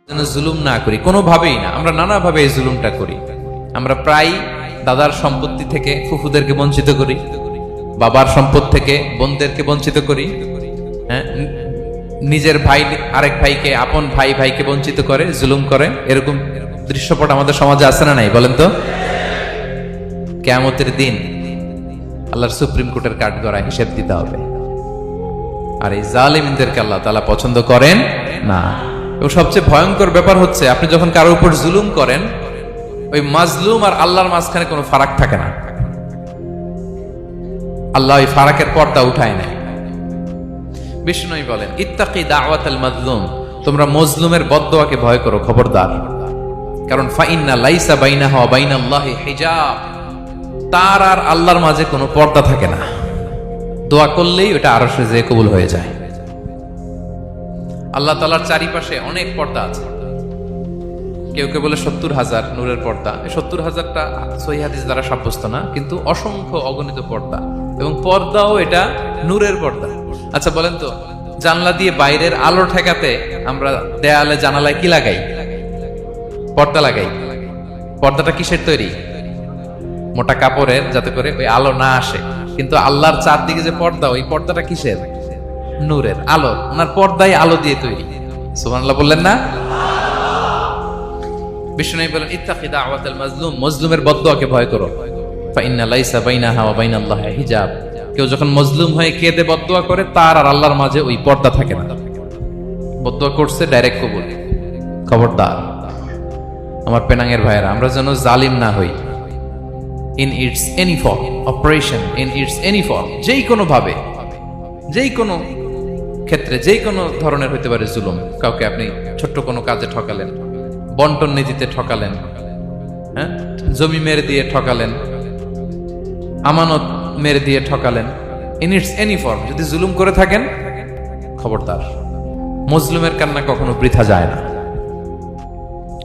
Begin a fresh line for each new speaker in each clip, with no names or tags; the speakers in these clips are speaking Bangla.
যেন জুলুম না করি, কোনোভাবেই না। আমরা নানাভাবে এই জুলুমটা করি। আমরা প্রায় দাদার সম্পত্তি থেকে ফুফুদেরকে বঞ্চিত করি, বাবার সম্পদ থেকে বোনদেরকে বঞ্চিত করি, হ্যাঁ, নিজের ভাই আরেক ভাইকে, আপন ভাই ভাইকে বঞ্চিত করে, জুলুম করে। এরকম দৃশ্যপট আমাদের সমাজে আছে না নাই বলেন তো? কিয়ামতের দিন আল্লাহর সুপ্রিম কোর্টের কাঠগড়ায় হিসেব দিতে হবে। আর এই জালিমদেরকে আল্লাহ তাআলা পছন্দ করেন না। এবং সবচেয়ে ভয়ঙ্কর ব্যাপার হচ্ছে, আপনি যখন কারোর উপর জুলুম করেন, ওই মাজলুম আর আল্লাহর মাঝখানে কোনো ফারাক থাকে না। আল্লাহ ওই ফারাকের পর্দা উঠায় নেয়। বিষ্ণু বলেন, ইত্তাকি দাওয়াতাল মাজলুম, তোমরা মজলুমের বদদোয়াকে ভয় করো, খবরদার। কারণ ফাইন্না লাইসা বাইনাহা ওয়া বাইনাল্লাহি হিজাব, তার আর আল্লাহর মাঝে কোনো পর্দা থাকে না। দোয়া করলেই ওটা আরশে যেয়ে কবুল হয়ে যায়। আল্লাহ তাআলার চারিপাশে অনেক পর্দা আছে। কেউ কেউ বলে 70,000 নূরের পর্দা। 70,000টা সহিহ হাদিস দ্বারা সাব্যস্ত না, কিন্তু অসংখ্য অগণিত পর্দা, এবং পর্দাও এটা নূরের পর্দা। আচ্ছা বলেন তো, জানলা দিয়ে বাইরের আলো ঠেকাতে আমরা দেয়ালে জানালায় কি লাগাই? পর্দা লাগাই। পর্দাটা কিসের তৈরি? মোটা কাপড়ের, যাতে করে ওই আলো না আসে। কিন্তু আল্লাহর চারদিকে যে পর্দা, ওই পর্দাটা কিসের? নূরের আলো। ওনার পর্দায় আলো দিয়ে তৈরি। সুবহানাল্লাহ বললেন না? বিষ্ণু বলেন, ইত্তাকি দাওয়াতাল মাজলুম, মজলুমের বদদোয়াকে ভয় করো। ফাইন্না লাইসা বাইনাহা ওয়া বাইনাল্লাহি হিজাব, কেউ যখন মজলুম হয়ে কেঁদে বদদোয়া করে, তার আর আল্লাহর মাঝে ওই পর্দা থাকে না। বদদোয়া করছে, ডাইরেক্ট কবুল। খবরদার আমার পেনাঙ্গের ভাইয়েরা, আমরা যেন জালিম না হই। In it's any form, operation in it's any form, যেই কোনো ভাবে, যেই কোনো ক্ষেত্রে, যেই কোনো ধরনের হইতে পারে জুলুম। কাউকে আপনি ছোট্ট কোনো কাজে ঠকালেন, বন্টন নীতিতে ঠকালেন, হ্যাঁ, জমি মেরে দিয়ে ঠকালেন, আমানত মেরে দিয়ে ঠকালেন, ইন ইটস এনি ফর্ম যদি জুলুম করে থাকেন, খবরদার। মজলুমের কান্না কখনো বৃথা যায় না।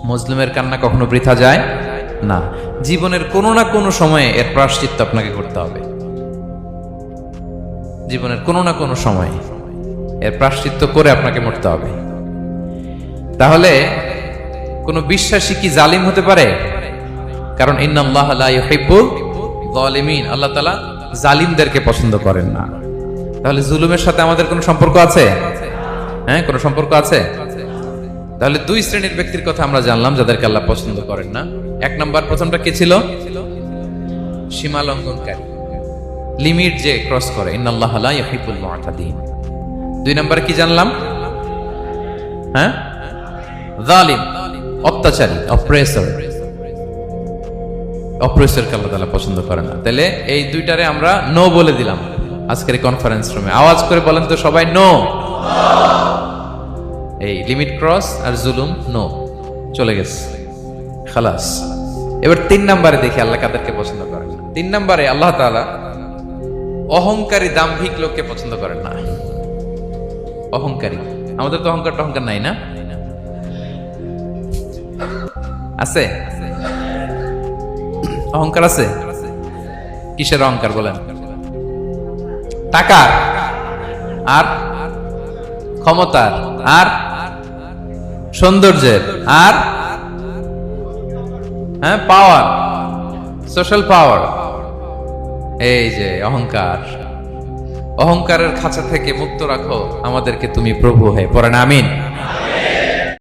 মজলুমের কান্না কখনো বৃথা যায় না। জীবনের কোনো না কোনো সময়ে এর প্রায়শ্চিত্ত আপনাকে করতে হবে। জীবনের কোনো না কোনো সময়ে এর প্রায়শ্চিত্ত করে আপনাকে মরতে হবে। তাহলে কোন বিশ্বাসী কি জালিম হতে পারে? কারণ ইন্নাল্লাহা লা ইউহিব্বুল যালিমিন, আল্লাহ তাআলা জালিমদেরকে পছন্দ করেন না। তাহলে জুলুমের সাথে আমাদের কোনো সম্পর্ক আছে? হ্যাঁ, কোনো সম্পর্ক আছে। তাহলে দুই শ্রেণীর ব্যক্তির কথা আমরা জানলাম যাদেরকে আল্লাহ পছন্দ করেন না। এক নাম্বার, প্রথমটা কে ছিল? সীমা লঙ্ঘনকারী, লিমিট যে ক্রস করে, ইন্নাল্লাহা লা ইউহিব্বুল মুআতাদিন। দুই নাম্বার কি জানলাম? হ্যাঁ, জালিম, অত্যাচারী, অপ্রেসরকে আল্লাহ তাআলা পছন্দ করে না। তাহলে এই দুইটারে আমরা নো বলে দিলাম আজকের এই কনফারেন্স রুমে। আওয়াজ করে বলেন তো সবাই, নো। এই লিমিট ক্রস আর জুলুম, নো, চলে গেছে, খালাস। এবার তিন নাম্বারে দেখি আল্লাহ কাদেরকে পছন্দ করেন না। তিন নাম্বারে আল্লাহ তাআলা অহংকারী, দাম্ভিক লোককে পছন্দ করেন না। অহংকারী, আমাদের তো অহংকার নাই না? আছে? অহংকার আছে? কিসের অহংকার বলেন? টাকার, আর ক্ষমতার, আর সৌন্দর্যের, আর হ্যাঁ পাওয়ার, সোশ্যাল পাওয়ার। এই যে অহংকার, অহংকারের খাঁচা থেকে মুক্ত রাখো আমাদেরকে তুমি প্রভু হয়ে। পড়েন আমিন।